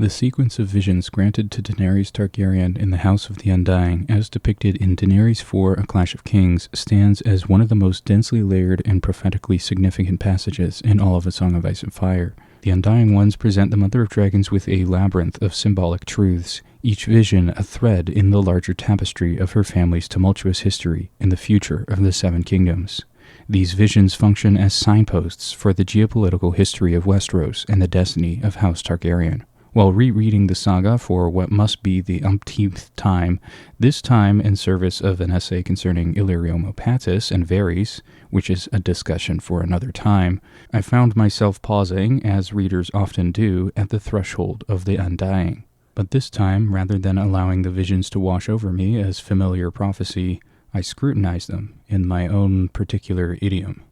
The sequence of visions granted to Daenerys Targaryen in the House of the Undying, as depicted in Daenerys 4, A Clash of Kings, stands as one of the most densely layered and prophetically significant passages in all of A Song of Ice and Fire. The Undying Ones present the Mother of Dragons with a labyrinth of symbolic truths, each vision a thread in the larger tapestry of her family's tumultuous history and the future of the Seven Kingdoms. These visions function as signposts for the geopolitical history of Westeros and the destiny of House Targaryen. While rereading the saga for what must be the umpteenth time, this time in service of an essay concerning Illyrio Mopatis and VARYS, which is a discussion for another time, I found myself pausing, as readers often do, at the threshold of the Undying. But this time, rather than allowing the visions to wash over me as familiar prophecy, I scrutinized them in my own particular idiom.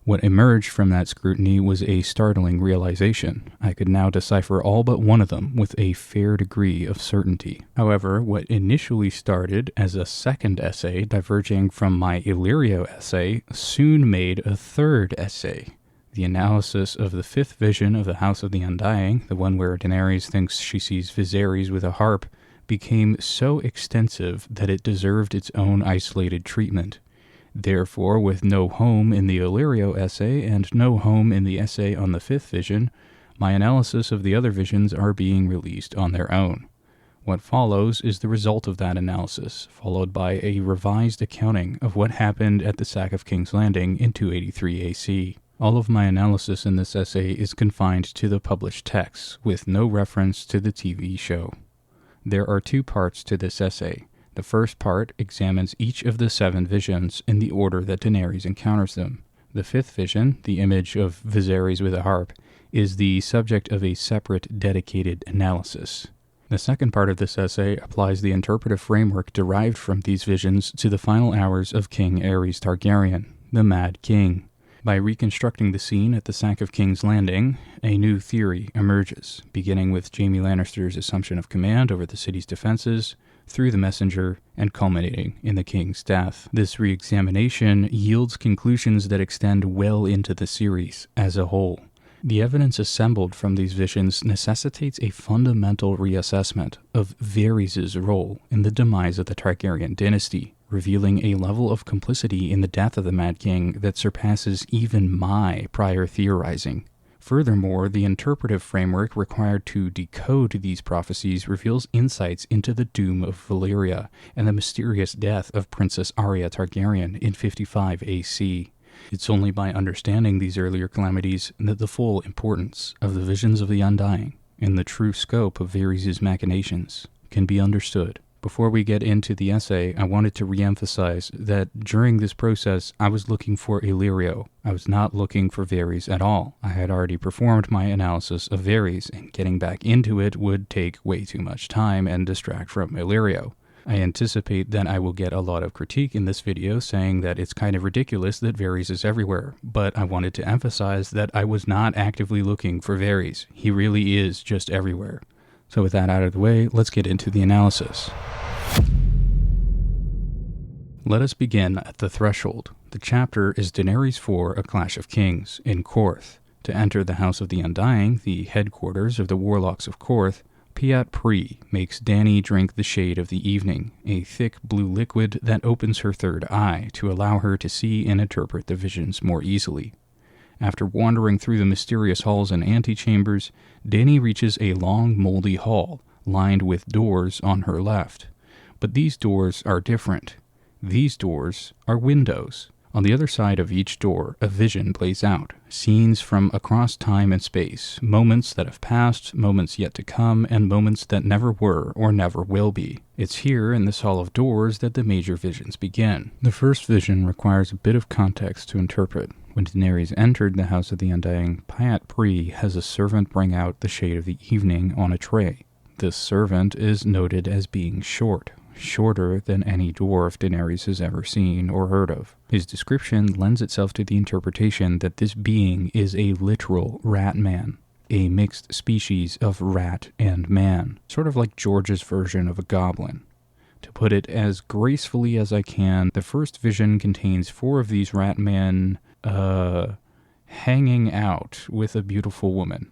What emerged from that scrutiny was a startling realization. I could now decipher all but one of them with a fair degree of certainty. However, what initially started as a second essay diverging from my Illyrio essay soon made a third essay. The analysis of the fifth vision of the House of the Undying, the one where Daenerys thinks she sees Viserys with a harp, became so extensive that it deserved its own isolated treatment. Therefore, with no home in the Illyrio essay and no home in the essay on the fifth vision, my analysis of the other visions are being released on their own. What follows is the result of that analysis, followed by a revised accounting of what happened at the sack of King's Landing in 283 AC. All of my analysis in this essay is confined to the published texts, with no reference to the TV show. There are two parts to this essay. The first part examines each of the 7 visions in the order that Daenerys encounters them. The fifth vision, the image of Viserys with a harp, is the subject of a separate, dedicated analysis. The second part of this essay applies the interpretive framework derived from these visions to the final hours of King Aerys Targaryen, the Mad King. By reconstructing the scene at the sack of King's Landing, a new theory emerges, beginning with Jaime Lannister's assumption of command over the city's defenses, through the messenger, and culminating in the king's death. This re-examination yields conclusions that extend well into the series as a whole. The evidence assembled from these visions necessitates a fundamental reassessment of Varys' role in the demise of the Targaryen dynasty, revealing a level of complicity in the death of the Mad King that surpasses even my prior theorizing. Furthermore, the interpretive framework required to decode these prophecies reveals insights into the Doom of Valyria and the mysterious death of Princess Arya Targaryen in 55 AC. It's only by understanding these earlier calamities that the full importance of the visions of the Undying and the true scope of Varys' machinations can be understood. Before we get into the essay, I wanted to re-emphasize that during this process, I was looking for Illyrio. I was not looking for Varys at all. I had already performed my analysis of Varys, and getting back into it would take way too much time and distract from Illyrio. I anticipate that I will get a lot of critique in this video saying that it's kind of ridiculous that Varys is everywhere, but I wanted to emphasize that I was not actively looking for Varys. He really is just everywhere. So with that out of the way, let's get into the analysis. Let us begin at the threshold. The chapter is Daenerys 4, A Clash of Kings, in Korth. To enter the House of the Undying, the headquarters of the Warlocks of Korth, Pyat Pree makes Dany drink the Shade of the Evening, a thick blue liquid that opens her third eye to allow her to see and interpret the visions more easily. After wandering through the mysterious halls and antechambers, Dany reaches a long, moldy hall, lined with doors on her left. But these doors are different. These doors are windows. On the other side of each door, a vision plays out, scenes from across time and space, moments that have passed, moments yet to come, and moments that never were or never will be. It's here in this hall of doors that the major visions begin. The first vision requires a bit of context to interpret. When Daenerys entered the House of the Undying, Pyat Pree has a servant bring out the Shade of the Evening on a tray. This servant is noted as being shorter than any dwarf Daenerys has ever seen or heard of. His description lends itself to the interpretation that this being is a literal rat man, a mixed species of rat and man, sort of like George's version of a goblin. To put it as gracefully as I can, the first vision contains 4 of these rat men hanging out with a beautiful woman.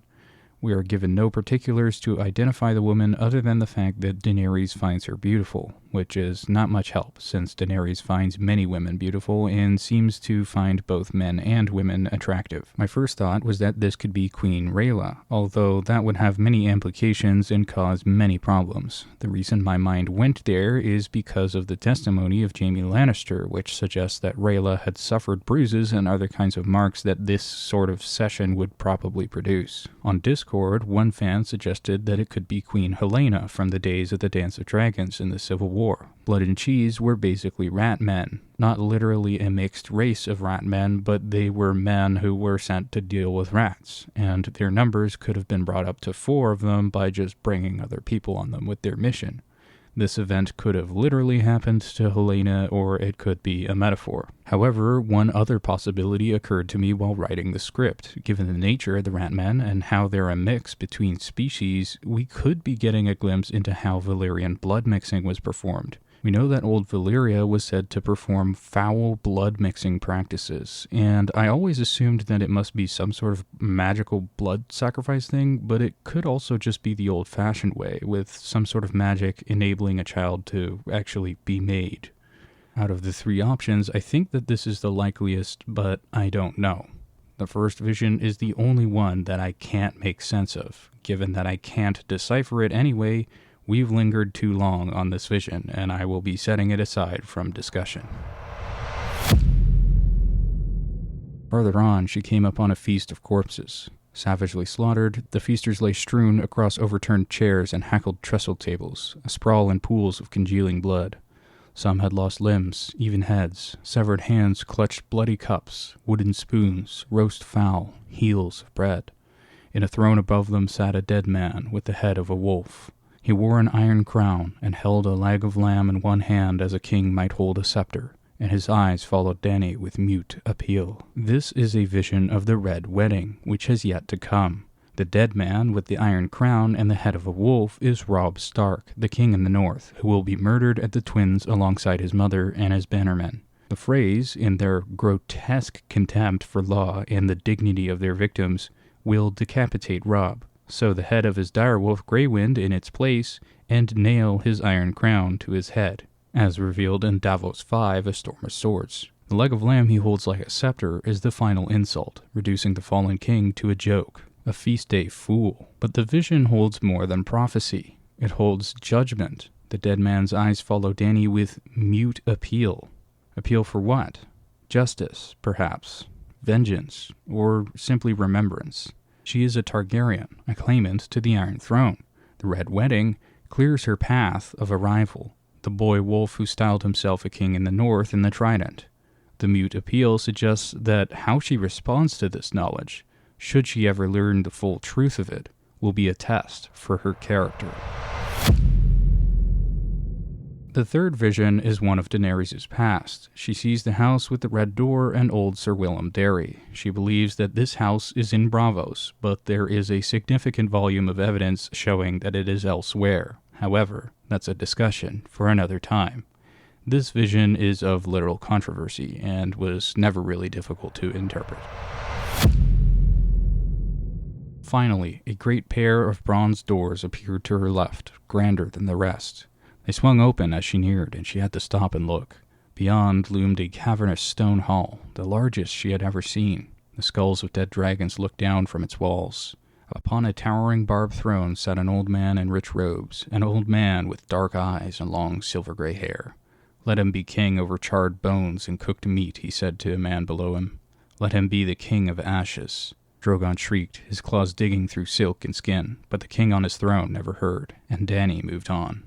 We are given no particulars to identify the woman other than the fact that Daenerys finds her beautiful, which is not much help since Daenerys finds many women beautiful and seems to find both men and women attractive. My first thought was that this could be Queen Rhaella, although that would have many implications and cause many problems. The reason my mind went there is because of the testimony of Jaime Lannister, which suggests that Rhaella had suffered bruises and other kinds of marks that this sort of session would probably produce. On Discord, one fan suggested that it could be Queen Helena from the days of the Dance of Dragons in the Civil War. Blood and Cheese were basically rat men. Not literally a mixed race of rat men, but they were men who were sent to deal with rats, and their numbers could have been brought up to 4 of them by just bringing other people on them with their mission. This event could have literally happened to Helena, or it could be a metaphor. However, one other possibility occurred to me while writing the script. Given the nature of the Ratmen and how they're a mix between species, we could be getting a glimpse into how Valyrian blood mixing was performed. We know that old Valyria was said to perform foul blood mixing practices, and I always assumed that it must be some sort of magical blood sacrifice thing, but it could also just be the old-fashioned way, with some sort of magic enabling a child to actually be made. Out of the 3 options, I think that this is the likeliest, but I don't know. The first vision is the only one that I can't make sense of. Given that I can't decipher it anyway, we've lingered too long on this vision, and I will be setting it aside from discussion. Further on, she came upon a feast of corpses. Savagely slaughtered, the feasters lay strewn across overturned chairs and hackled trestle tables, asprawl in pools of congealing blood. Some had lost limbs, even heads. Severed hands clutched bloody cups, wooden spoons, roast fowl, heels of bread. In a throne above them sat a dead man with the head of a wolf. He wore an iron crown and held a leg of lamb in one hand as a king might hold a scepter, and his eyes followed Dany with mute appeal. This is a vision of the Red Wedding, which has yet to come. The dead man with the iron crown and the head of a wolf is Robb Stark, the king in the north, who will be murdered at the Twins alongside his mother and his bannermen. The Freys, in their grotesque contempt for law and the dignity of their victims, will decapitate Robb, sew the head of his direwolf Greywind in its place, and nail his iron crown to his head, as revealed in Davos 5, A Storm of Swords. The leg of lamb he holds like a scepter is the final insult, reducing the fallen king to a joke, a feast day fool. But the vision holds more than prophecy. It holds judgment. The dead man's eyes follow Dany with mute appeal. Appeal for what? Justice, perhaps. Vengeance, or simply remembrance. She is a Targaryen, a claimant to the Iron Throne. The Red Wedding clears her path of arrival. The boy wolf who styled himself a king in the north in the Trident. The mute appeal suggests that how she responds to this knowledge, should she ever learn the full truth of it, will be a test for her character. The third vision is one of Daenerys' past. She sees the house with the red door and old Sir Willem Darry. She believes that this house is in Braavos, but there is a significant volume of evidence showing that it is elsewhere. However, that's a discussion for another time. This vision is of literal controversy and was never really difficult to interpret. Finally, a great pair of bronze doors appeared to her left, grander than the rest. They swung open as she neared, and she had to stop and look. Beyond loomed a cavernous stone hall, the largest she had ever seen. The skulls of dead dragons looked down from its walls. Upon a towering barbed throne sat an old man in rich robes, an old man with dark eyes and long silver-gray hair. "Let him be king over charred bones and cooked meat," he said to a man below him. "Let him be the king of ashes." Drogon shrieked, his claws digging through silk and skin, but the king on his throne never heard, and Dany moved on.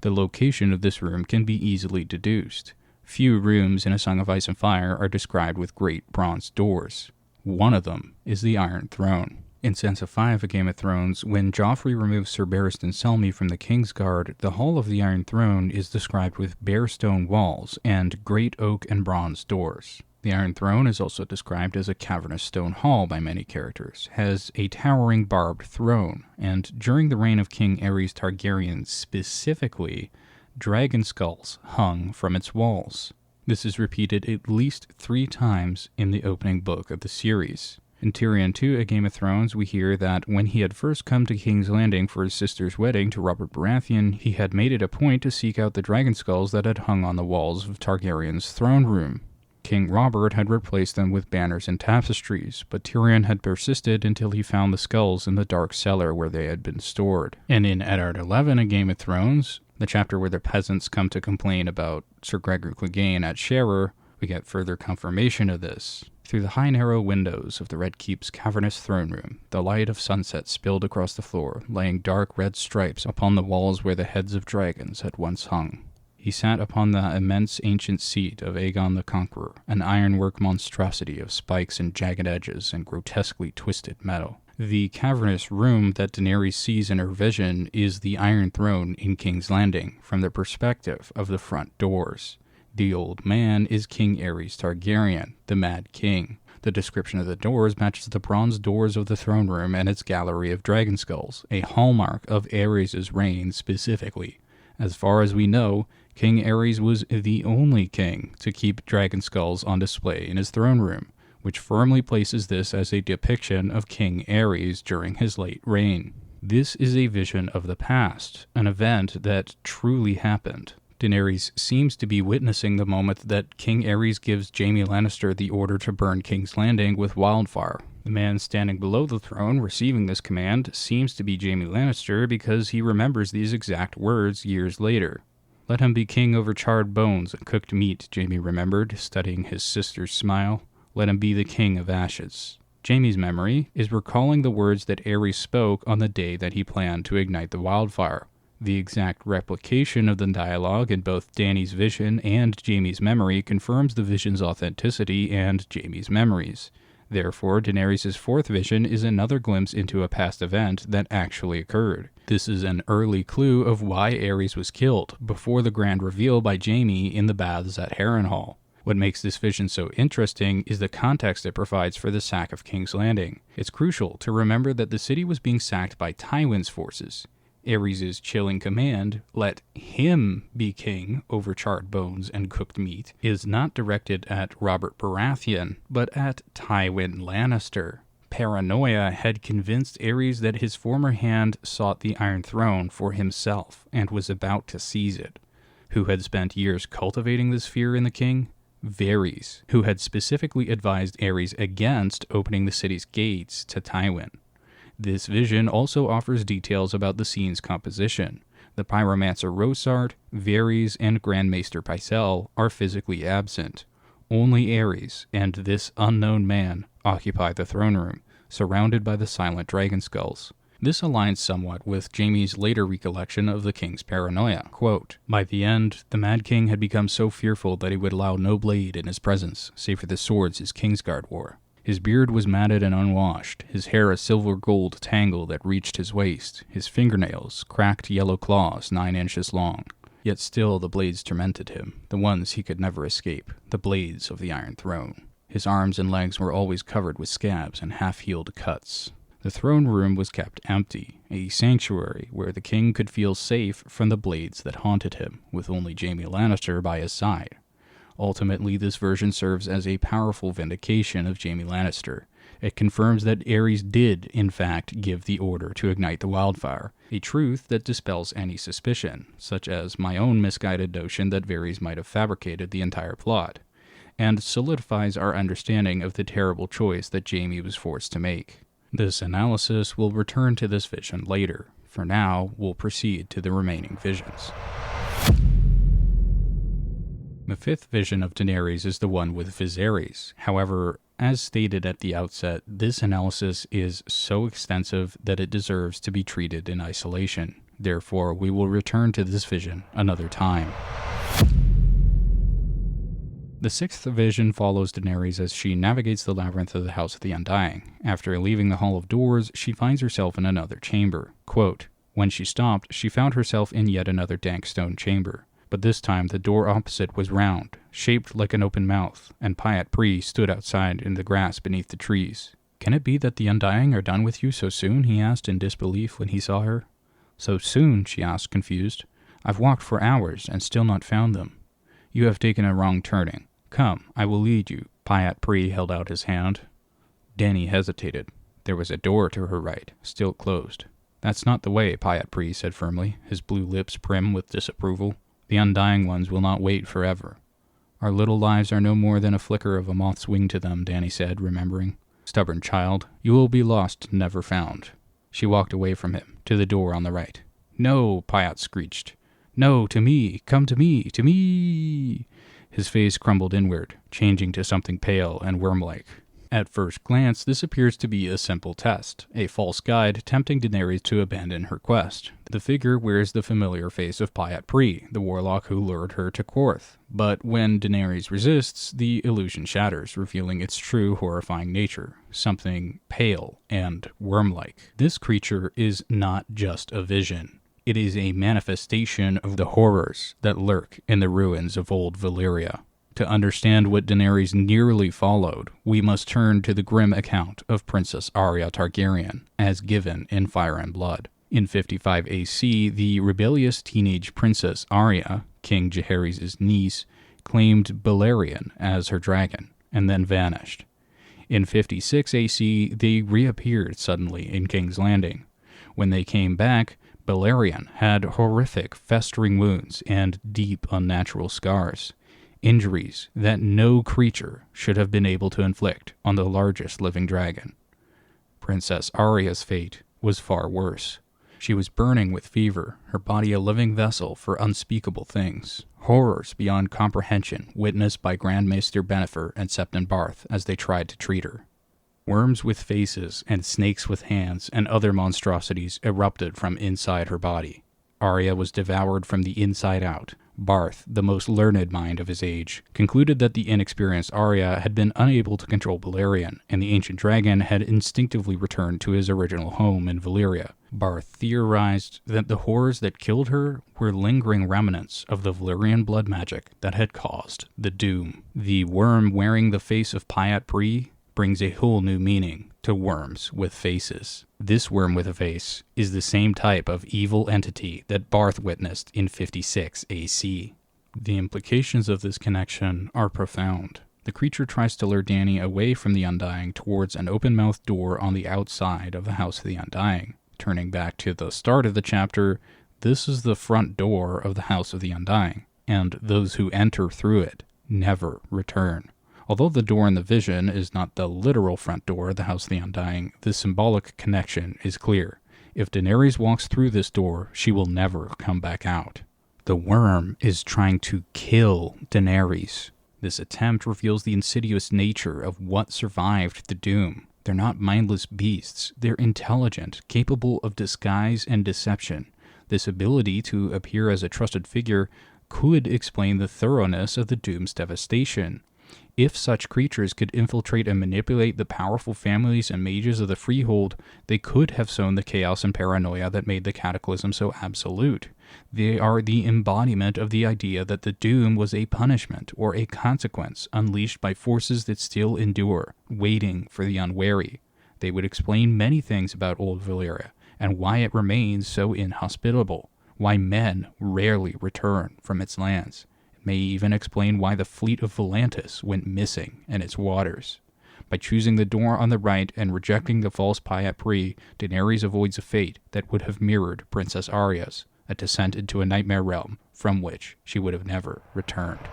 The location of this room can be easily deduced. Few rooms in A Song of Ice and Fire are described with great bronze doors. One of them is the Iron Throne. In Sansa 5, A Game of Thrones, when Joffrey removes Sir Barristan Selmy from the Kingsguard, the Hall of the Iron Throne is described with bare stone walls and great oak and bronze doors. The Iron Throne is also described as a cavernous stone hall by many characters, has a towering barbed throne, and during the reign of King Aerys Targaryen specifically, dragon skulls hung from its walls. This is repeated at least 3 times in the opening book of the series. In Tyrion 2, A Game of Thrones, we hear that when he had first come to King's Landing for his sister's wedding to Robert Baratheon, he had made it a point to seek out the dragon skulls that had hung on the walls of Targaryen's throne room. King Robert had replaced them with banners and tapestries, but Tyrion had persisted until he found the skulls in the dark cellar where they had been stored. And in Eddard 11, A Game of Thrones, the chapter where the peasants come to complain about Sir Gregor Clegane at Sharer, we get further confirmation of this. Through the high narrow windows of the Red Keep's cavernous throne room, the light of sunset spilled across the floor, laying dark red stripes upon the walls where the heads of dragons had once hung. He sat upon the immense ancient seat of Aegon the Conqueror, an ironwork monstrosity of spikes and jagged edges and grotesquely twisted metal. The cavernous room that Daenerys sees in her vision is the Iron Throne in King's Landing, from the perspective of the front doors. The old man is King Aerys Targaryen, the Mad King. The description of the doors matches the bronze doors of the throne room and its gallery of dragon skulls, a hallmark of Aerys' reign specifically. As far as we know, King Aerys was the only king to keep dragon skulls on display in his throne room, which firmly places this as a depiction of King Aerys during his late reign. This is a vision of the past, an event that truly happened. Daenerys seems to be witnessing the moment that King Aerys gives Jaime Lannister the order to burn King's Landing with wildfire. The man standing below the throne receiving this command seems to be Jaime Lannister because he remembers these exact words years later. "Let him be king over charred bones and cooked meat," Jaime remembered, studying his sister's smile. "Let him be the king of ashes." Jaime's memory is recalling the words that Aerys spoke on the day that he planned to ignite the wildfire. The exact replication of the dialogue in both Dany's vision and Jaime's memory confirms the vision's authenticity and Jaime's memories. Therefore, Daenerys' fourth vision is another glimpse into a past event that actually occurred. This is an early clue of why Aerys was killed, before the grand reveal by Jaime in the baths at Harrenhal. What makes this vision so interesting is the context it provides for the sack of King's Landing. It's crucial to remember that the city was being sacked by Tywin's forces. Aerys' chilling command, "Let him be king over charred bones and cooked meat," is not directed at Robert Baratheon, but at Tywin Lannister. Paranoia had convinced Aerys that his former hand sought the Iron Throne for himself and was about to seize it. Who had spent years cultivating this fear in the king? VARYS, who had specifically advised Aerys against opening the city's gates to Tywin. This vision also offers details about the scene's composition. The pyromancer Rosart, VARYS, and Grandmaster Pycelle are physically absent. Only Aerys and this unknown man occupy the throne room, surrounded by the silent dragon skulls. This aligns somewhat with Jaime's later recollection of the king's paranoia. Quote, "By the end, the Mad King had become so fearful that he would allow no blade in his presence, save for the swords his Kingsguard wore. His beard was matted and unwashed, his hair a silver-gold tangle that reached his waist, his fingernails cracked yellow claws 9 inches long. Yet still the blades tormented him, the ones he could never escape, the blades of the Iron Throne. His arms and legs were always covered with scabs and half-healed cuts. The throne room was kept empty, a sanctuary where the king could feel safe from the blades that haunted him, with only Jaime Lannister by his side. Ultimately, this version serves as a powerful vindication of Jaime Lannister. It confirms that Aerys did, in fact, give the order to ignite the wildfire, a truth that dispels any suspicion, such as my own misguided notion that VARYS might have fabricated the entire plot, and solidifies our understanding of the terrible choice that Jaime was forced to make. This analysis will return to this vision later. For now, we'll proceed to the remaining visions. The fifth vision of Daenerys is the one with Viserys. However, as stated at the outset, this analysis is so extensive that it deserves to be treated in isolation. Therefore, we will return to this vision another time. The sixth vision follows Daenerys as she navigates the labyrinth of the House of the Undying. After leaving the Hall of Doors, she finds herself in another chamber. Quote, "When she stopped, she found herself in yet another dank stone chamber. But this time the door opposite was round, shaped like an open mouth, and Pyat Pri stood outside in the grass beneath the trees. 'Can it be that the Undying are done with you so soon?' he asked in disbelief when he saw her. 'So soon?' she asked, confused. 'I've walked for hours and still not found them.' 'You have taken a wrong turning. Come, I will lead you.' Pyat Pri held out his hand. Dany hesitated. There was a door to her right, still closed. "That's not the way," Pyat Pri said firmly, his blue lips prim with disapproval. "The Undying ones will not wait forever." "Our little lives are no more than a flicker of a moth's wing to them," Dany said, remembering. "Stubborn child, you will be lost, never found." She walked away from him, to the door on the right. "No," Pyat screeched. "No, to me! Come to me! To me!" His face crumbled inward, changing to something pale and worm-like. At first glance, this appears to be a simple test, a false guide tempting Daenerys to abandon her quest. The figure wears the familiar face of Pyat Pri, the warlock who lured her to Korth. But when Daenerys resists, the illusion shatters, revealing its true horrifying nature, something pale and worm-like. This creature is not just a vision. It is a manifestation of the horrors that lurk in the ruins of old Valyria. To understand what Daenerys nearly followed, we must turn to the grim account of Princess Arya Targaryen, as given in Fire and Blood. In 55 AC, the rebellious teenage princess Arya, King Jaehaerys' niece, claimed Balerion as her dragon, and then vanished. In 56 AC, they reappeared suddenly in King's Landing. When they came back, Balerion had horrific, festering wounds and deep, unnatural scars. Injuries that no creature should have been able to inflict on the largest living dragon. Princess Arya's fate was far worse. She was burning with fever, her body a living vessel for unspeakable things. Horrors beyond comprehension witnessed by Grand Maester Bennifer and Septon Barth as they tried to treat her. Worms with faces and snakes with hands and other monstrosities erupted from inside her body. Arya was devoured from the inside out. Barth, the most learned mind of his age, concluded that the inexperienced Arya had been unable to control Balerion, and the ancient dragon had instinctively returned to his original home in Valyria. Barth theorized that the horrors that killed her were lingering remnants of the Valyrian blood magic that had caused the Doom. The worm wearing the face of Pyat Pri brings a whole new meaning to worms with faces. This worm with a face is the same type of evil entity that Barth witnessed in 56 AC. The implications of this connection are profound. The creature tries to lure Dany away from the Undying towards an open-mouthed door on the outside of the House of the Undying. Turning back to the start of the chapter, this is the front door of the House of the Undying, and those who enter through it never return. Although the door in the vision is not the literal front door of the House of the Undying, the symbolic connection is clear. If Daenerys walks through this door, she will never come back out. The worm is trying to kill Daenerys. This attempt reveals the insidious nature of what survived the Doom. They're not mindless beasts. They're intelligent, capable of disguise and deception. This ability to appear as a trusted figure could explain the thoroughness of the Doom's devastation. If such creatures could infiltrate and manipulate the powerful families and mages of the Freehold, they could have sown the chaos and paranoia that made the Cataclysm so absolute. They are the embodiment of the idea that the Doom was a punishment or a consequence unleashed by forces that still endure, waiting for the unwary. They would explain many things about old Valyria, and why it remains so inhospitable, why men rarely return from its lands. May even explain why the fleet of Volantis went missing in its waters. By choosing the door on the right and rejecting the false Pyat Pri, Daenerys avoids a fate that would have mirrored Princess Arya's, a descent into a nightmare realm from which she would have never returned.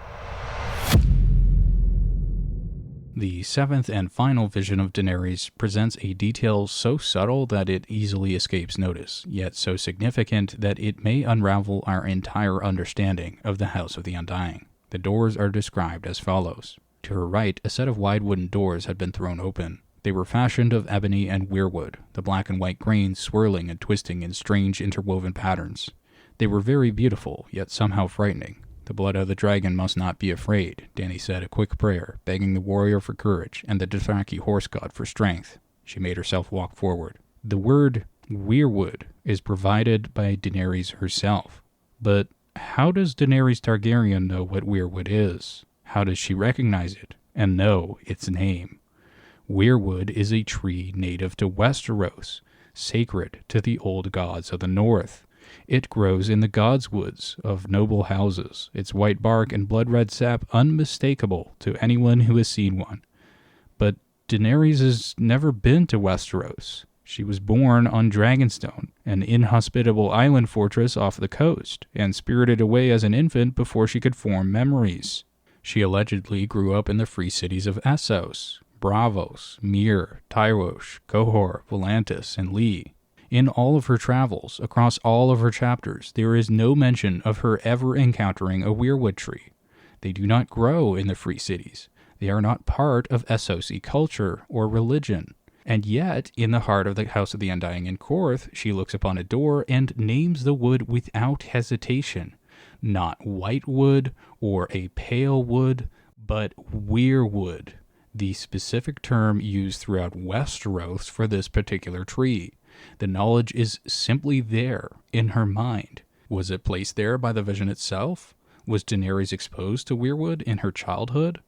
The seventh and final vision of Daenerys presents a detail so subtle that it easily escapes notice, yet so significant that it may unravel our entire understanding of the House of the Undying. The doors are described as follows. To her right, a set of wide wooden doors had been thrown open. They were fashioned of ebony and weirwood, the black and white grains swirling and twisting in strange interwoven patterns. They were very beautiful, yet somehow frightening. The blood of the dragon must not be afraid, Dany said a quick prayer, begging the warrior for courage and the Dothraki horse god for strength. She made herself walk forward. The word Weirwood is provided by Daenerys herself. But how does Daenerys Targaryen know what Weirwood is? How does she recognize it and know its name? Weirwood is a tree native to Westeros, sacred to the old gods of the north. It grows in the gods' woods of noble houses, its white bark and blood-red sap unmistakable to anyone who has seen one. But Daenerys has never been to Westeros. She was born on Dragonstone, an inhospitable island fortress off the coast, and spirited away as an infant before she could form memories. She allegedly grew up in the free cities of Essos, Braavos, Myr, Tyrosh, Qohor, Volantis, and Lee. In all of her travels, across all of her chapters, there is no mention of her ever encountering a weirwood tree. They do not grow in the free cities. They are not part of Essosi culture or religion. And yet, in the heart of the House of the Undying in Korth, she looks upon a door and names the wood without hesitation. Not white wood or a pale wood, but weirwood, the specific term used throughout Westeros for this particular tree. The knowledge is simply there in her mind. Was it placed there by the vision itself? Was Daenerys exposed to weirwood in her childhood?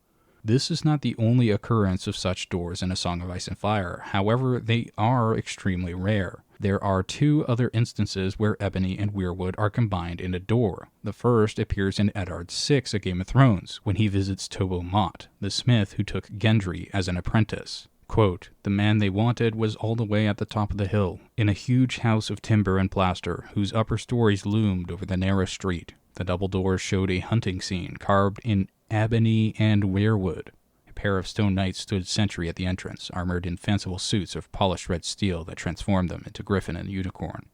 This is not the only occurrence of such doors in A Song of Ice and Fire. However, they are extremely rare. There are two other instances where ebony and weirwood are combined in a door. The first appears in Eddard VI, A Game of Thrones, when he visits Tobo Mott, the smith who took Gendry as an apprentice. Quote, "The man they wanted was all the way at the top of the hill, in a huge house of timber and plaster, whose upper stories loomed over the narrow street. The double doors showed a hunting scene carved in ebony and weirwood. A pair of stone knights stood sentry at the entrance, armored in fanciful suits of polished red steel that transformed them into griffin and unicorn.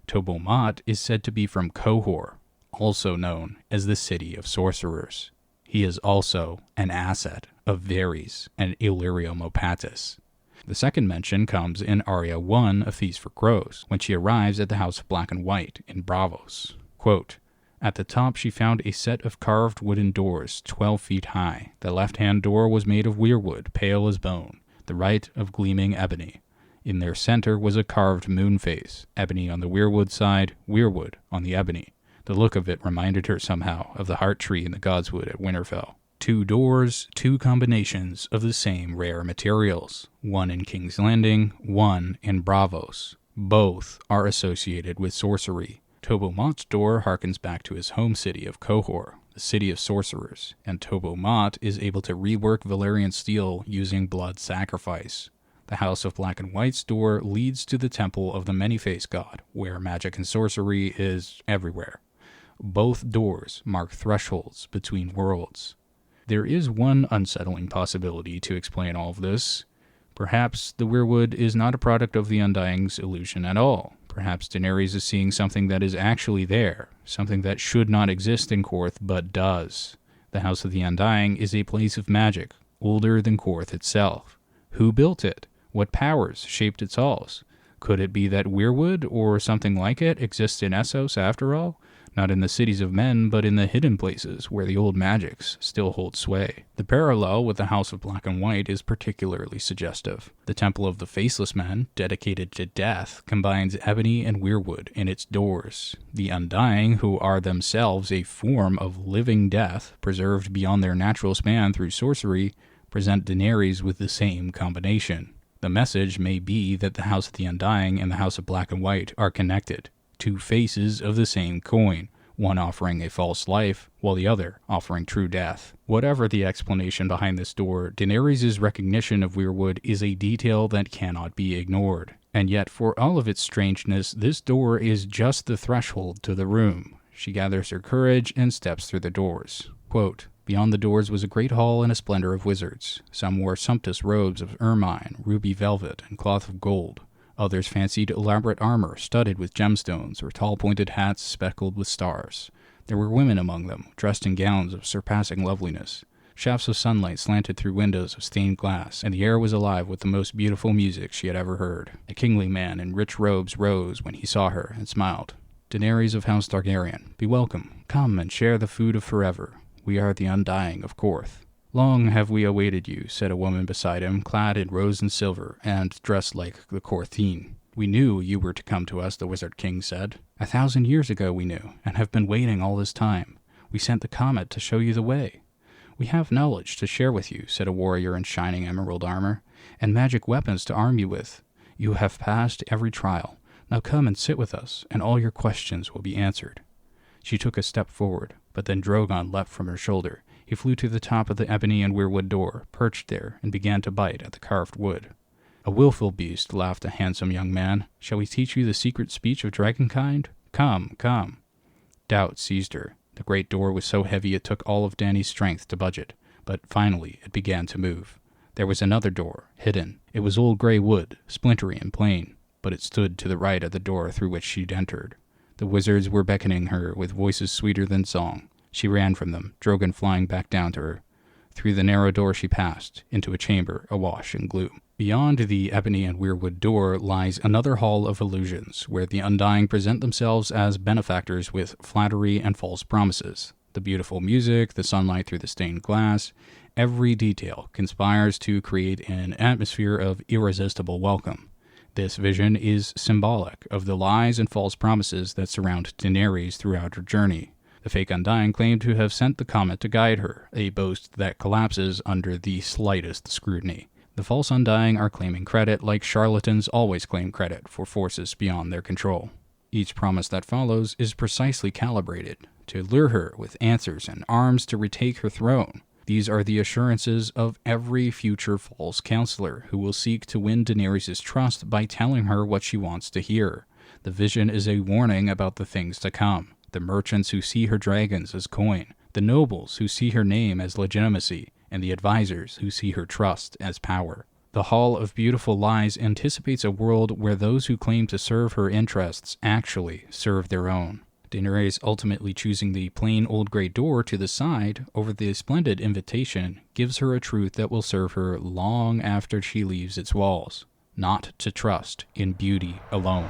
Tobo Mott is said to be from Qohor, also known as the City of Sorcerers. He is also an asset of VARYS and Illyrio Mopatis." The second mention comes in Arya 1, A Feast for Crows, when she arrives at the House of Black and White in Braavos. Quote, "At the top she found a set of carved wooden doors 12 feet high. The left-hand door was made of weirwood, pale as bone, the right of gleaming ebony. In their center was a carved moon face, ebony on the weirwood side, weirwood on the ebony. The look of it reminded her somehow of the heart tree in the Godswood at Winterfell. Two doors, two combinations of the same rare materials, one in King's Landing, one in Braavos. Both are associated with sorcery. Tobo Mott's door harkens back to his home city of Qohor, the City of Sorcerers, and Tobo Mott is able to rework Valyrian steel using blood sacrifice. The House of Black and White's door leads to the Temple of the Many-Faced God, where magic and sorcery is everywhere. Both doors mark thresholds between worlds. There is one unsettling possibility to explain all of this. Perhaps the weirwood is not a product of the Undying's illusion at all. Perhaps Daenerys is seeing something that is actually there, something that should not exist in Korth but does. The House of the Undying is a place of magic, older than Korth itself. Who built it? What powers shaped its halls? Could it be that weirwood, or something like it, exists in Essos after all? Not in the cities of men, but in the hidden places where the old magics still hold sway. The parallel with the House of Black and White is particularly suggestive. The Temple of the Faceless Men, dedicated to death, combines ebony and weirwood in its doors. The Undying, who are themselves a form of living death, preserved beyond their natural span through sorcery, present Daenerys with the same combination. The message may be that the House of the Undying and the House of Black and White are connected. Two faces of the same coin, one offering a false life, while the other offering true death. Whatever the explanation behind this door, Daenerys' recognition of weirwood is a detail that cannot be ignored. And yet, for all of its strangeness, this door is just the threshold to the room. She gathers her courage and steps through the doors. Quote, "Beyond the doors was a great hall and a splendor of wizards. Some wore sumptuous robes of ermine, ruby velvet, and cloth of gold. Others fancied elaborate armor studded with gemstones or tall pointed hats speckled with stars. There were women among them, dressed in gowns of surpassing loveliness. Shafts of sunlight slanted through windows of stained glass, and the air was alive with the most beautiful music she had ever heard. A kingly man in rich robes rose when he saw her and smiled. 'Daenerys of House Targaryen, be welcome. Come and share the food of forever. We are the Undying of Korth.' 'Long have we awaited you,' said a woman beside him, clad in rose and silver, and dressed like the Korthine. 'We knew you were to come to us,' the Wizard King said. 1,000 years ago we knew, and have been waiting all this time. We sent the comet to show you the way.' 'We have knowledge to share with you,' said a warrior in shining emerald armor, 'and magic weapons to arm you with. You have passed every trial. Now come and sit with us, and all your questions will be answered.' She took a step forward, but then Drogon leapt from her shoulder. He flew to the top of the ebony and weirwood door, perched there, and began to bite at the carved wood. "A willful beast," laughed a handsome young man. "Shall we teach you the secret speech of dragonkind? Come, come." Doubt seized her. The great door was so heavy it took all of Dany's strength to budge it, but finally it began to move. There was another door, hidden. It was old gray wood, splintery and plain, but it stood to the right of the door through which she'd entered. The wizards were beckoning her with voices sweeter than song. She ran from them, Drogon flying back down to her. Through the narrow door she passed, into a chamber awash in gloom. Beyond the ebony and weirwood door lies another hall of illusions, where the Undying present themselves as benefactors with flattery and false promises. The beautiful music, the sunlight through the stained glass, every detail conspires to create an atmosphere of irresistible welcome. This vision is symbolic of the lies and false promises that surround Daenerys throughout her journey. The fake Undying claim to have sent the comet to guide her, a boast that collapses under the slightest scrutiny. The false Undying are claiming credit like charlatans always claim credit for forces beyond their control. Each promise that follows is precisely calibrated to lure her with answers and arms to retake her throne. These are the assurances of every future false counselor who will seek to win Daenerys' trust by telling her what she wants to hear. The vision is a warning about the things to come. The merchants who see her dragons as coin, the nobles who see her name as legitimacy, and the advisors who see her trust as power. The Hall of Beautiful Lies anticipates a world where those who claim to serve her interests actually serve their own. Daenerys ultimately choosing the plain old grey door to the side over the splendid invitation gives her a truth that will serve her long after she leaves its walls. Not to trust in beauty alone.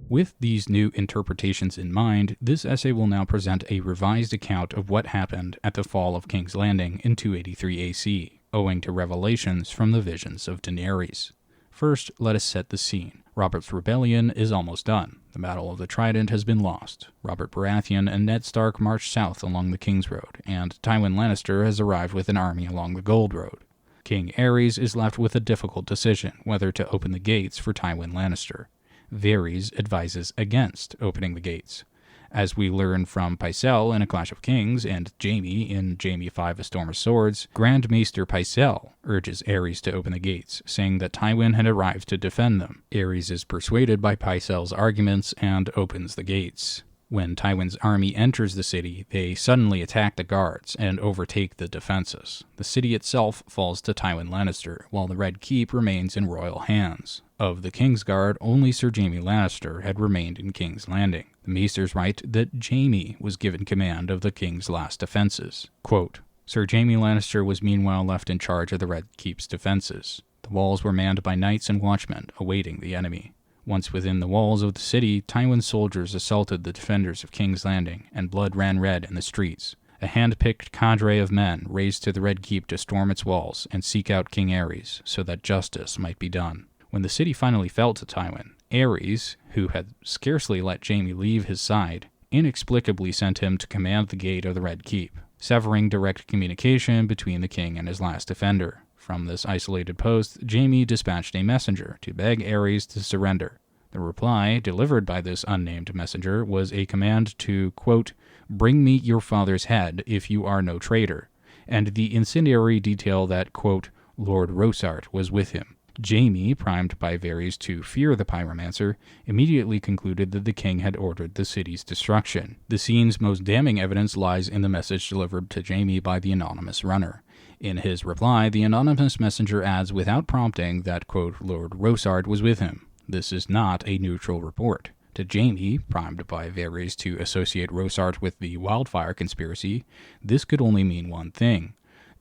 With these new interpretations in mind, this essay will now present a revised account of what happened at the fall of King's Landing in 283 AC, owing to revelations from the visions of Daenerys. First, let us set the scene. Robert's rebellion is almost done. The Battle of the Trident has been lost. Robert Baratheon and Ned Stark march south along the King's Road, and Tywin Lannister has arrived with an army along the Gold Road. King Aerys is left with a difficult decision whether to open the gates for Tywin Lannister. VARYS advises against opening the gates. As we learn from Pycelle in A Clash of Kings and Jaime in Jaime 5 A Storm of Swords, Grand Maester Pycelle urges Aerys to open the gates, saying that Tywin had arrived to defend them. Aerys is persuaded by Pycelle's arguments and opens the gates. When Tywin's army enters the city, they suddenly attack the guards and overtake the defenses. The city itself falls to Tywin Lannister, while the Red Keep remains in royal hands. Of the Kingsguard, only Sir Jaime Lannister had remained in King's Landing. The Maesters write that Jaime was given command of the King's last defenses. Quote, Sir Jaime Lannister was meanwhile left in charge of the Red Keep's defenses. The walls were manned by knights and watchmen, awaiting the enemy. Once within the walls of the city, Tywin's soldiers assaulted the defenders of King's Landing, and blood ran red in the streets. A hand-picked cadre of men raced to the Red Keep to storm its walls and seek out King Aerys, so that justice might be done. When the city finally fell to Tywin, Aerys, who had scarcely let Jaime leave his side, inexplicably sent him to command the gate of the Red Keep, severing direct communication between the king and his last defender. From this isolated post, Jaime dispatched a messenger to beg Aerys to surrender. The reply, delivered by this unnamed messenger, was a command to, quote, bring me your father's head if you are no traitor, and the incendiary detail that, quote, Lord Rosart was with him. Jaime, primed by VARYS to fear the pyromancer, immediately concluded that the king had ordered the city's destruction. The scene's most damning evidence lies in the message delivered to Jaime by the anonymous runner. In his reply, the anonymous messenger adds without prompting that, quote, Lord Rosart was with him. This is not a neutral report. To Jaime, primed by VARYS to associate Rosart with the wildfire conspiracy, this could only mean one thing.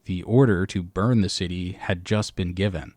The order to burn the city had just been given.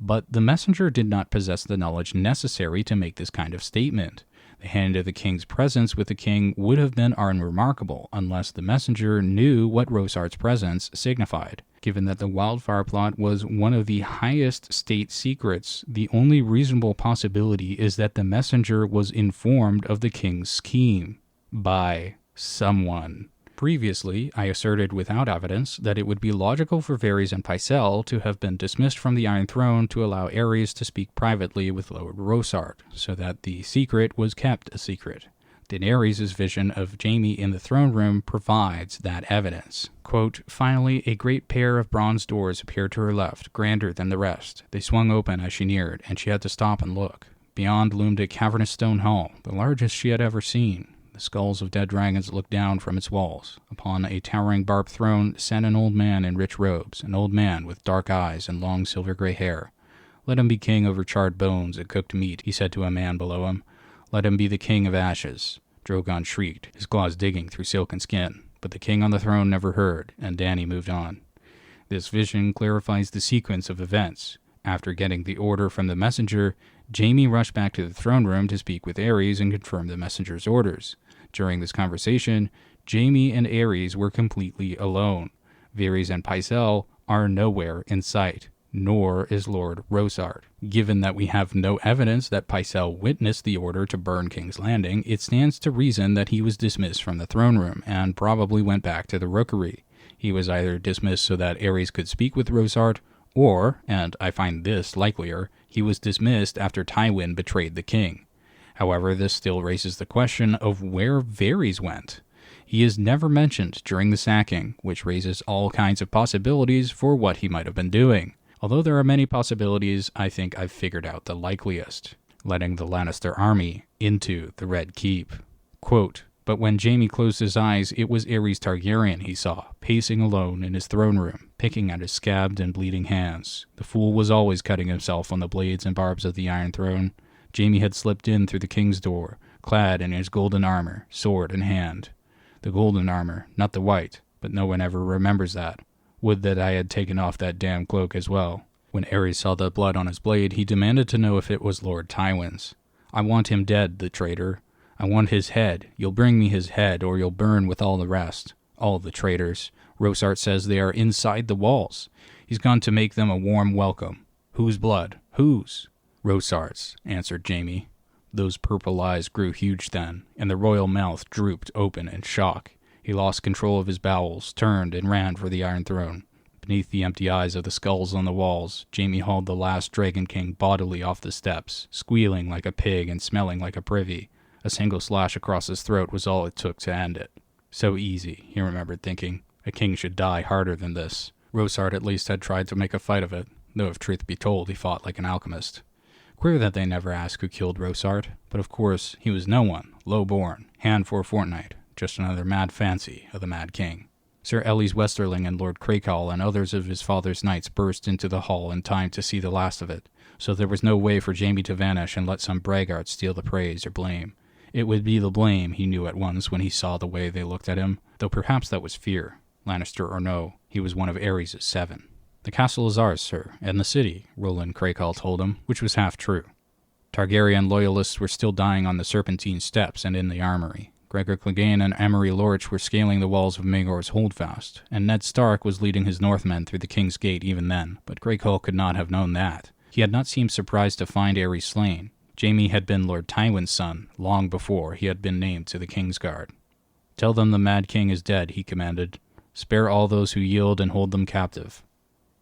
But the messenger did not possess the knowledge necessary to make this kind of statement. The hand of the king's presence with the king would have been unremarkable unless the messenger knew what Rosart's presence signified. Given that the wildfire plot was one of the highest state secrets, the only reasonable possibility is that the messenger was informed of the king's scheme by someone. Previously, I asserted without evidence that it would be logical for VARYS and Pycelle to have been dismissed from the Iron Throne to allow Aerys to speak privately with Lord Rosart, so that the secret was kept a secret. Daenerys' vision of Jaime in the throne room provides that evidence. Quote, "Finally, a great pair of bronze doors appeared to her left, grander than the rest. They swung open as she neared, and she had to stop and look. Beyond loomed a cavernous stone hall, the largest she had ever seen. The skulls of dead dragons looked down from its walls. Upon a towering barbed throne sat an old man in rich robes, an old man with dark eyes and long silver-gray hair. 'Let him be king over charred bones and cooked meat,' he said to a man below him. 'Let him be the king of ashes.' Drogon shrieked, his claws digging through silk and skin. But the king on the throne never heard, and Dany moved on. This vision clarifies the sequence of events. After getting the order from the messenger, Jaime rushed back to the throne room to speak with Aerys and confirm the messenger's orders. During this conversation, Jaime and Aerys were completely alone. VARYS and Pycelle are nowhere in sight, nor is Lord Rosart. Given that we have no evidence that Pycelle witnessed the order to burn King's Landing, it stands to reason that he was dismissed from the throne room and probably went back to the rookery. He was either dismissed so that Aerys could speak with Rosart, or, and I find this likelier, he was dismissed after Tywin betrayed the king. However, this still raises the question of where VARYS went. He is never mentioned during the sacking, which raises all kinds of possibilities for what he might have been doing. Although there are many possibilities, I think I've figured out the likeliest: letting the Lannister army into the Red Keep. Quote, "But when Jaime closed his eyes, it was Aerys Targaryen he saw, pacing alone in his throne room, picking at his scabbed and bleeding hands. The fool was always cutting himself on the blades and barbs of the Iron Throne. Jaime had slipped in through the king's door, clad in his golden armor, sword in hand. The golden armor, not the white, but no one ever remembers that. Would that I had taken off that damn cloak as well." When Aerys saw the blood on his blade, he demanded to know if it was Lord Tywin's. "I want him dead, the traitor. I want his head. You'll bring me his head, or you'll burn with all the rest. All the traitors. Rosart says they are inside the walls. He's gone to make them a warm welcome. Whose blood? Whose?" "Rosart's," answered Jaime. Those purple eyes grew huge then, and the royal mouth drooped open in shock. He lost control of his bowels, turned, and ran for the Iron Throne. Beneath the empty eyes of the skulls on the walls, Jaime hauled the last Dragon King bodily off the steps, squealing like a pig and smelling like a privy. A single slash across his throat was all it took to end it. So easy, he remembered thinking. A king should die harder than this. Rosart at least had tried to make a fight of it, though if truth be told, he fought like an alchemist. Queer that they never asked who killed Rosart, but of course, he was no one, low-born, hand for a fortnight, just another mad fancy of the Mad King. Sir Ellys Westerling and Lord Crakehall and others of his father's knights burst into the hall in time to see the last of it, so there was no way for Jaime to vanish and let some braggart steal the praise or blame. It would be the blame, he knew at once when he saw the way they looked at him, though perhaps that was fear. Lannister or no, he was one of Aerys' 7. "The castle is ours, sir, and the city," Roland Crakehall told him, which was half true. Targaryen loyalists were still dying on the Serpentine steps and in the armory. Gregor Clegane and Amory Lorch were scaling the walls of Maegor's Holdfast, and Ned Stark was leading his Northmen through the King's Gate even then, but Crakehall could not have known that. He had not seemed surprised to find Aerys slain. Jaime had been Lord Tywin's son long before he had been named to the King's Guard. "Tell them the Mad King is dead," he commanded. "Spare all those who yield and hold them captive."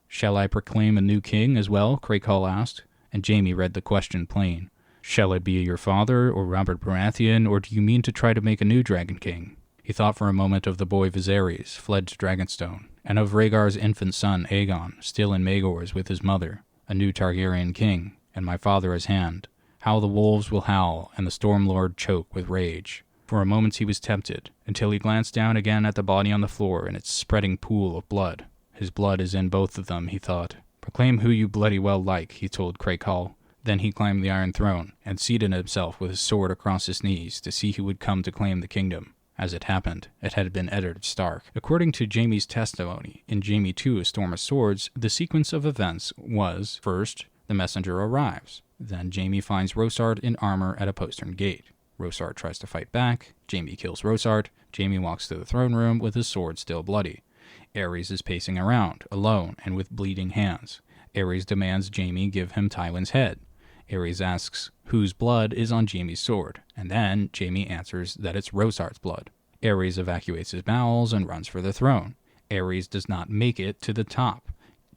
"Shall I proclaim a new king as well?" Crakehall asked, and Jaime read the question plain. "Shall it be your father, or Robert Baratheon, or do you mean to try to make a new Dragon King?" He thought for a moment of the boy Viserys, fled to Dragonstone, and of Rhaegar's infant son Aegon, still in Maegor's with his mother, a new Targaryen king, and my father as hand. How the wolves will howl, and the Stormlord choke with rage. For a moment he was tempted, until he glanced down again at the body on the floor in its spreading pool of blood. His blood is in both of them, he thought. "Proclaim who you bloody well like," he told Crakehall. Then he climbed the Iron Throne, and seated himself with his sword across his knees to see who would come to claim the kingdom. As it happened, it had been Eddard Stark. According to Jaime's testimony in Jaime 2, A Storm of Swords, the sequence of events was, first, the messenger arrives. Then Jaime finds Rosart in armor at a postern gate. Rosart tries to fight back. Jaime kills Rosart. Jaime walks to the throne room with his sword still bloody. Aerys is pacing around, alone and with bleeding hands. Aerys demands Jaime give him Tywin's head. Aerys asks whose blood is on Jaime's sword, and then Jaime answers that it's Rosart's blood. Aerys evacuates his bowels and runs for the throne. Aerys does not make it to the top.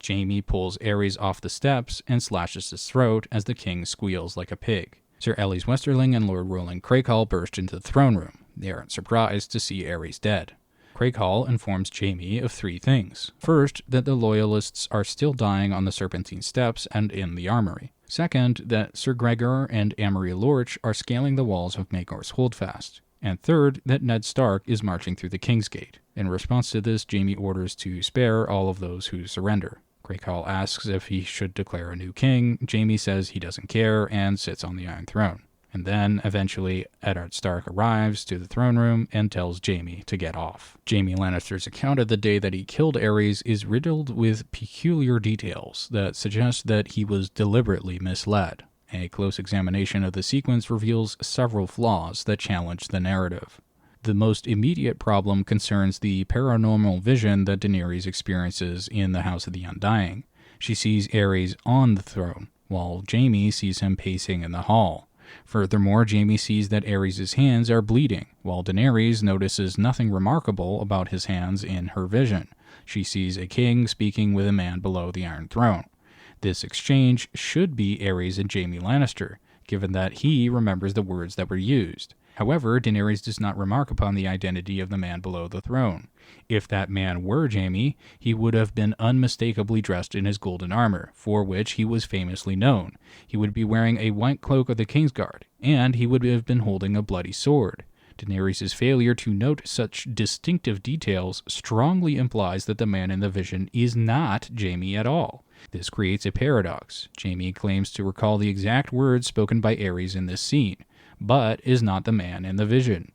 Jaime pulls Aerys off the steps and slashes his throat as the king squeals like a pig. Sir Elys Westerling and Lord Roland Clegane burst into the throne room. They aren't surprised to see Aerys dead. Clegane informs Jaime of 3 things. First, that the Loyalists are still dying on the Serpentine Steps and in the armory. Second, that Sir Gregor and Amory Lorch are scaling the walls of Maegor's Holdfast. And third, that Ned Stark is marching through the Kingsgate. In response to this, Jaime orders to spare all of those who surrender. Clegane asks if he should declare a new king. Jaime says he doesn't care and sits on the Iron Throne. And then, eventually, Eddard Stark arrives to the throne room and tells Jaime to get off. Jaime Lannister's account of the day that he killed Aerys is riddled with peculiar details that suggest that he was deliberately misled. A close examination of the sequence reveals several flaws that challenge the narrative. The most immediate problem concerns the paranormal vision that Daenerys experiences in the House of the Undying. She sees Aerys on the throne, while Jaime sees him pacing in the hall. Furthermore, Jaime sees that Aerys' hands are bleeding, while Daenerys notices nothing remarkable about his hands in her vision. She sees a king speaking with a man below the Iron Throne. This exchange should be Aerys and Jaime Lannister, given that he remembers the words that were used. However, Daenerys does not remark upon the identity of the man below the throne. If that man were Jaime, he would have been unmistakably dressed in his golden armor, for which he was famously known. He would be wearing a white cloak of the Kingsguard, and he would have been holding a bloody sword. Daenerys' failure to note such distinctive details strongly implies that the man in the vision is not Jaime at all. This creates a paradox. Jaime claims to recall the exact words spoken by Aerys in this scene, but is not the man in the vision.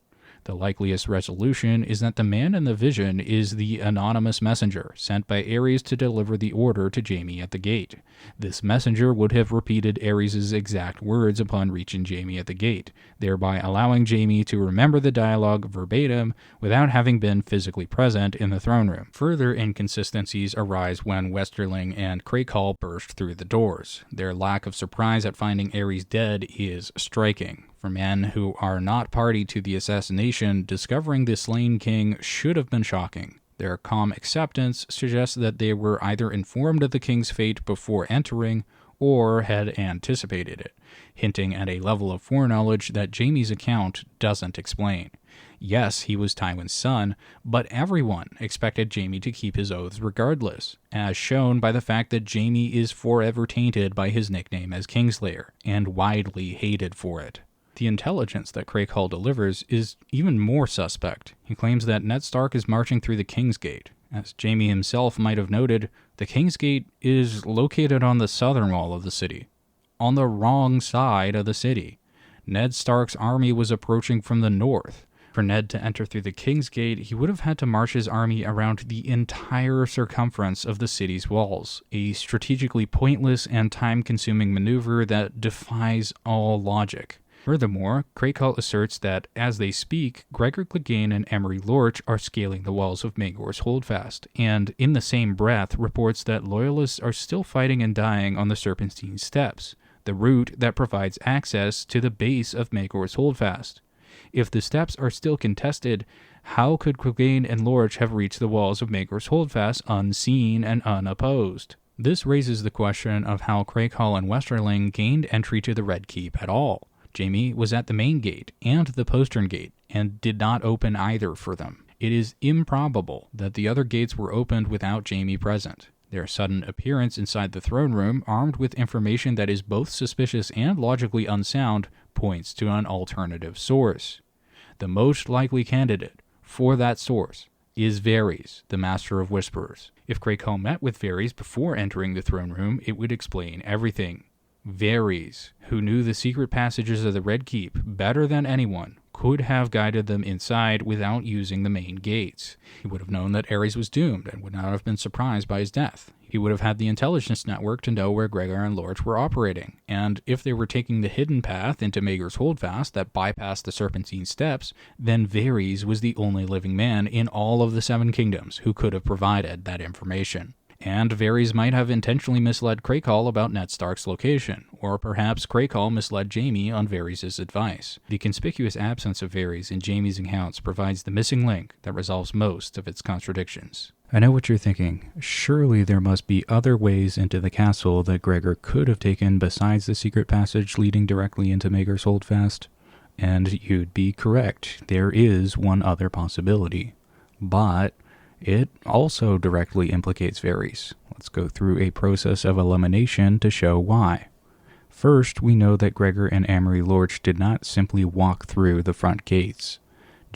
The likeliest resolution is that the man in the vision is the anonymous messenger sent by Aerys to deliver the order to Jaime at the gate. This messenger would have repeated Aerys' exact words upon reaching Jaime at the gate, thereby allowing Jaime to remember the dialogue verbatim without having been physically present in the throne room. Further inconsistencies arise when Westerling and Clegane burst through the doors. Their lack of surprise at finding Aerys dead is striking. For men who are not party to the assassination, discovering the slain king should have been shocking. Their calm acceptance suggests that they were either informed of the king's fate before entering, or had anticipated it, hinting at a level of foreknowledge that Jaime's account doesn't explain. Yes, he was Tywin's son, but everyone expected Jaime to keep his oaths regardless, as shown by the fact that Jaime is forever tainted by his nickname as Kingslayer, and widely hated for it. The intelligence that Clegane delivers is even more suspect. He claims that Ned Stark is marching through the Kingsgate. As Jaime himself might have noted, the Kingsgate is located on the southern wall of the city, on the wrong side of the city. Ned Stark's army was approaching from the north. For Ned to enter through the Kingsgate, he would have had to march his army around the entire circumference of the city's walls, a strategically pointless and time-consuming maneuver that defies all logic. Furthermore, Clegane asserts that, as they speak, Gregor Clegane and Amory Lorch are scaling the walls of Maegor's Holdfast, and in the same breath reports that Loyalists are still fighting and dying on the Serpentine Steps, the route that provides access to the base of Maegor's Holdfast. If the steps are still contested, how could Clegane and Lorch have reached the walls of Maegor's Holdfast unseen and unopposed? This raises the question of how Clegane and Westerling gained entry to the Red Keep at all. Jaime was at the main gate and the postern gate, and did not open either for them. It is improbable that the other gates were opened without Jaime present. Their sudden appearance inside the throne room, armed with information that is both suspicious and logically unsound, points to an alternative source. The most likely candidate for that source is VARYS, the Master of Whisperers. If Clegane met with VARYS before entering the throne room, it would explain everything. VARYS, who knew the secret passages of the Red Keep better than anyone, could have guided them inside without using the main gates. He would have known that Aerys was doomed and would not have been surprised by his death. He would have had the intelligence network to know where Gregor and Lorch were operating, and if they were taking the hidden path into Maegor's Holdfast that bypassed the Serpentine Steps, then VARYS was the only living man in all of the Seven Kingdoms who could have provided that information. And VARYS might have intentionally misled Clegane about Ned Stark's location, or perhaps Clegane misled Jaime on VARYS' advice. The conspicuous absence of VARYS in Jaime's accounts provides the missing link that resolves most of its contradictions. I know what you're thinking. Surely there must be other ways into the castle that Gregor could have taken besides the secret passage leading directly into Maegor's Holdfast. And you'd be correct. There is one other possibility. But it also directly implicates VARYS. Let's go through a process of elimination to show why. First, we know that Gregor and Amory Lorch did not simply walk through the front gates.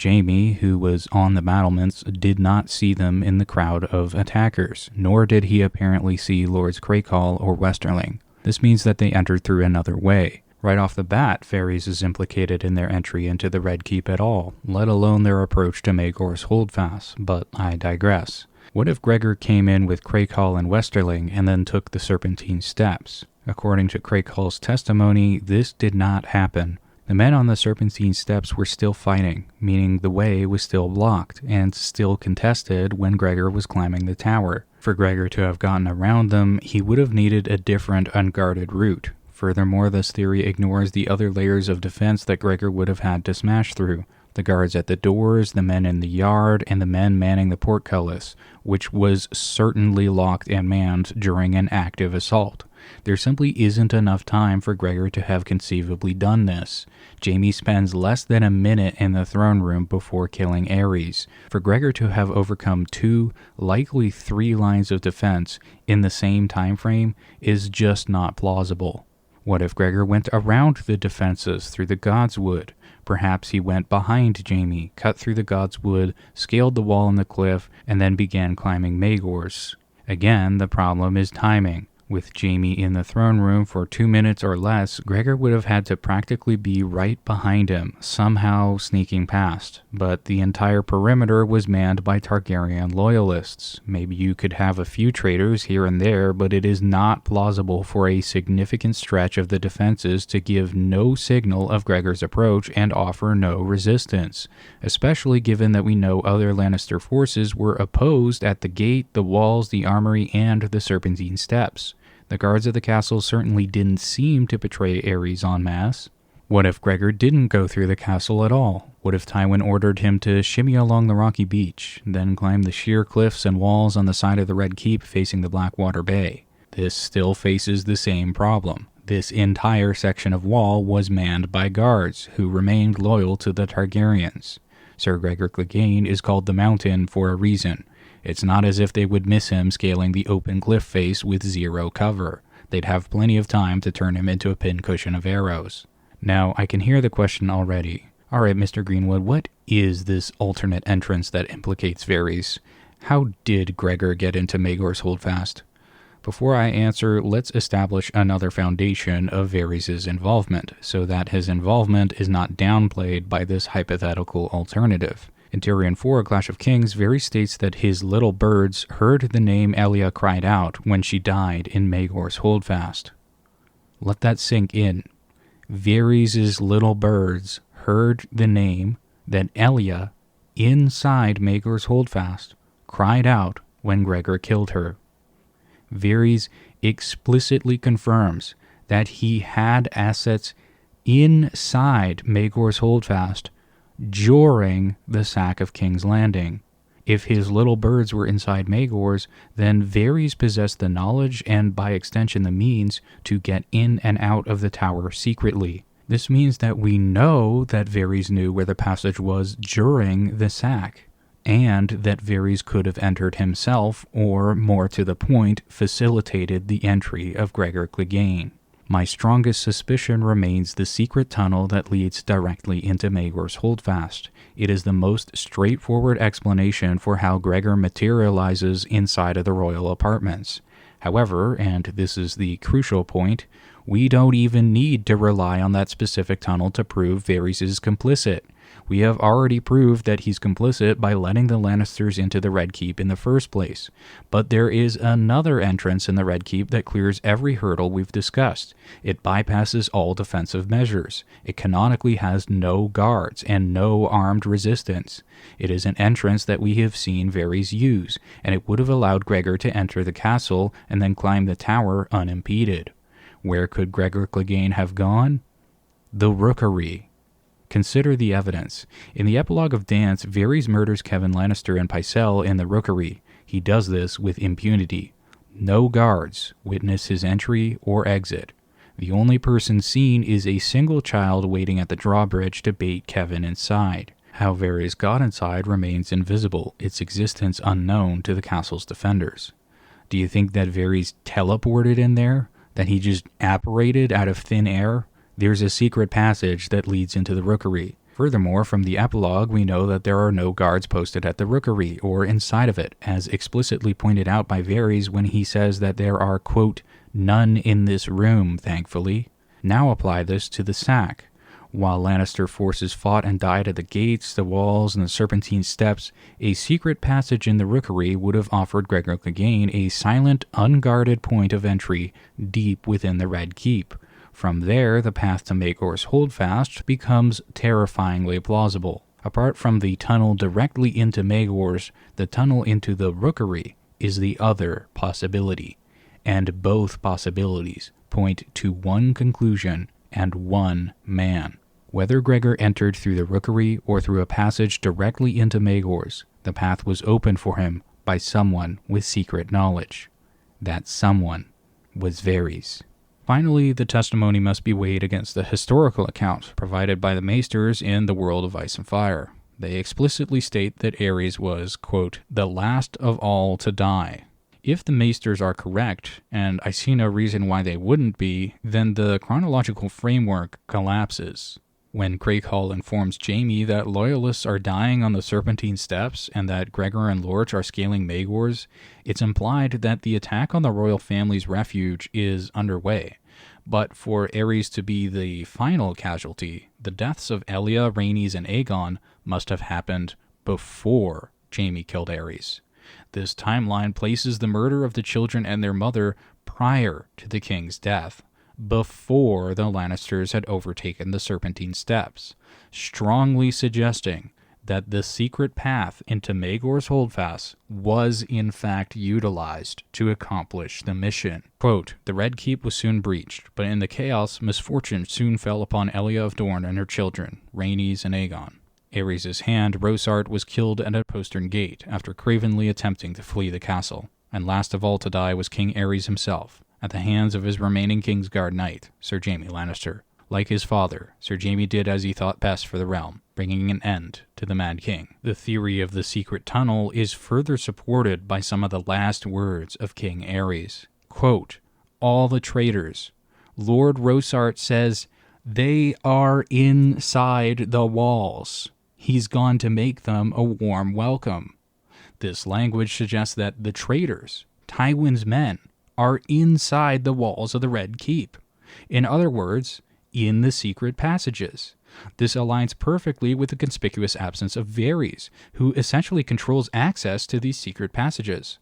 Jaime, who was on the battlements, did not see them in the crowd of attackers, nor did he apparently see Lords Crakehall or Westerling. This means that they entered through another way. Right off the bat, VARYS is implicated in their entry into the Red Keep at all, let alone their approach to Maegor's Holdfast, but I digress. What if Gregor came in with Crakehall and Westerling and then took the Serpentine Steps? According to Crakehall's testimony, this did not happen. The men on the Serpentine Steps were still fighting, meaning the way was still blocked and still contested when Gregor was climbing the tower. For Gregor to have gotten around them, he would have needed a different unguarded route. Furthermore, this theory ignores the other layers of defense that Gregor would have had to smash through. The guards at the doors, the men in the yard, and the men manning the portcullis, which was certainly locked and manned during an active assault. There simply isn't enough time for Gregor to have conceivably done this. Jaime spends less than a minute in the throne room before killing Ares. For Gregor to have overcome 2, likely 3 lines of defense in the same time frame is just not plausible. What if Gregor went around the defenses through the Godswood? Perhaps he went behind Jaime, cut through the Godswood, scaled the wall in the cliff, and then began climbing Maegor's. Again, the problem is timing. With Jaime in the throne room for 2 minutes or less, Gregor would have had to practically be right behind him, somehow sneaking past. But the entire perimeter was manned by Targaryen loyalists. Maybe you could have a few traitors here and there, but it is not plausible for a significant stretch of the defenses to give no signal of Gregor's approach and offer no resistance, especially given that we know other Lannister forces were opposed at the gate, the walls, the armory, and the Serpentine Steps. The guards of the castle certainly didn't seem to betray Ares en masse. What if Gregor didn't go through the castle at all? What if Tywin ordered him to shimmy along the rocky beach, then climb the sheer cliffs and walls on the side of the Red Keep facing the Blackwater Bay? This still faces the same problem. This entire section of wall was manned by guards, who remained loyal to the Targaryens. Sir Gregor Clegane is called the Mountain for a reason. It's not as if they would miss him scaling the open cliff face with 0 cover. They'd have plenty of time to turn him into a pincushion of arrows. Now, I can hear the question already. Alright, Mr. Greenwood, what is this alternate entrance that implicates VARYS? How did Gregor get into Maegor's Holdfast? Before I answer, let's establish another foundation of VARYS' involvement, so that his involvement is not downplayed by this hypothetical alternative. In Tyrion 4, A Clash of Kings, Varys states that his little birds heard the name ELIA cried out when she died in Maegor's Holdfast. Let that sink in. Varys' little birds heard the name that ELIA, inside Maegor's Holdfast, cried out when Gregor killed her. Varys explicitly confirms that he had assets inside Maegor's Holdfast during the sack of King's Landing. If his little birds were inside Maegor's, then Varys possessed the knowledge and by extension the means to get in and out of the tower secretly. This means that we know that Varys knew where the passage was during the sack, and that Varys could have entered himself, or more to the point, facilitated the entry of Gregor Clegane. My strongest suspicion remains the secret tunnel that leads directly into Maegor's Holdfast. It is the most straightforward explanation for how Gregor materializes inside of the royal apartments. However, and this is the crucial point, we don't even need to rely on that specific tunnel to prove Varys is complicit. We have already proved that he's complicit by letting the Lannisters into the Red Keep in the first place. But there is another entrance in the Red Keep that clears every hurdle we've discussed. It bypasses all defensive measures. It canonically has no guards and no armed resistance. It is an entrance that we have seen Varys use, and it would have allowed Gregor to enter the castle and then climb the tower unimpeded. Where could Gregor Clegane have gone? The Rookery. Consider the evidence. In the epilogue of Dance, Varys murders Kevan Lannister and Pycelle in the Rookery. He does this with impunity. No guards witness his entry or exit. The only person seen is a single child waiting at the drawbridge to bait Kevin inside. How VARYS got inside remains invisible, its existence unknown to the castle's defenders. Do you think that VARYS teleported in there? That he just apparated out of thin air? There's a secret passage that leads into the rookery. Furthermore, from the epilogue, we know that there are no guards posted at the rookery or inside of it, as explicitly pointed out by VARYS when he says that there are, quote, none in this room, thankfully. Now apply this to the sack. While Lannister forces fought and died at the gates, the walls, and the serpentine steps, a secret passage in the rookery would have offered Gregor Clegane a silent, unguarded point of entry deep within the Red Keep. From there, the path to Maegor's Holdfast becomes terrifyingly plausible. Apart from the tunnel directly into Maegor's, the tunnel into the rookery is the other possibility. And both possibilities point to one conclusion and one man. Whether Gregor entered through the rookery or through a passage directly into Maegor's, the path was opened for him by someone with secret knowledge. That someone was VARYS. Finally, the testimony must be weighed against the historical account provided by the Maesters in The World of Ice and Fire. They explicitly state that Aerys was, quote, the last of all to die. If the Maesters are correct, and I see no reason why they wouldn't be, then the chronological framework collapses. When Cregane informs Jaime that loyalists are dying on the Serpentine Steps and that Gregor and Lorch are scaling Maegor's, it's implied that the attack on the royal family's refuge is underway. But for Aerys to be the final casualty, the deaths of ELIA, Rhaenys, and Aegon must have happened before Jaime killed Aerys. This timeline places the murder of the children and their mother prior to the king's death, before the Lannisters had overtaken the Serpentine Steps, strongly suggesting that the secret path into Maegor's Holdfast was in fact utilized to accomplish the mission. Quote, the Red Keep was soon breached, but in the chaos, misfortune soon fell upon Elia of Dorne and her children, Rhaenys and Aegon. Aerys' hand, Rosart, was killed at a postern gate after cravenly attempting to flee the castle, and last of all to die was King Aerys himself, at the hands of his remaining Kingsguard knight, Sir Jaime Lannister. Like his father, Sir Jaime did as he thought best for the realm, bringing an end to the Mad King. The theory of the secret tunnel is further supported by some of the last words of King Aerys. Quote, all the traitors. Lord Rosart says, they are inside the walls. He's gone to make them a warm welcome. This language suggests that the traitors, Tywin's men, are inside the walls of the Red Keep. In other words, in the secret passages. This aligns perfectly with the conspicuous absence of VARYS, who essentially controls access to these secret passages.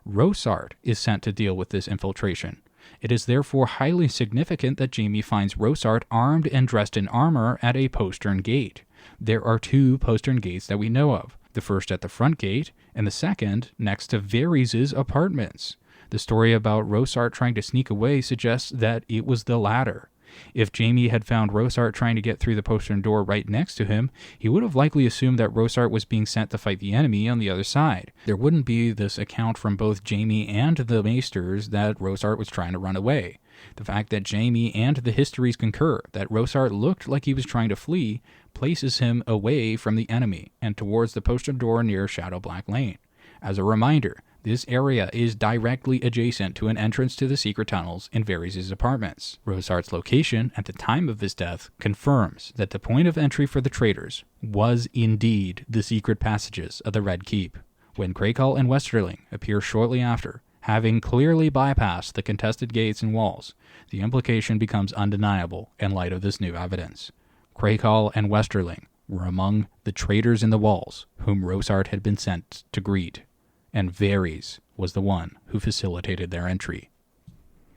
Rosart is sent to deal with this infiltration. It is therefore highly significant that Jaime finds Rosart armed and dressed in armor at a postern gate. There are two postern gates that we know of, the first at the front gate, and the second next to VARYS' apartments. The story about Rosart trying to sneak away suggests that it was the latter. If Jaime had found Rosart trying to get through the postern door right next to him, he would have likely assumed that Rosart was being sent to fight the enemy on the other side. There wouldn't be this account from both Jaime and the Maesters that Rosart was trying to run away. The fact that Jaime and the histories concur that Rosart looked like he was trying to flee places him away from the enemy and towards the postern door near Shadow Black Lane. As a reminder, this area is directly adjacent to an entrance to the secret tunnels in Varys' apartments. Rosart's location at the time of his death confirms that the point of entry for the traitors was indeed the secret passages of the Red Keep. When Cregane and Westerling appear shortly after, having clearly bypassed the contested gates and walls, the implication becomes undeniable in light of this new evidence. Cregane and Westerling were among the traitors in the walls whom Rosart had been sent to greet, and Varys was the one who facilitated their entry.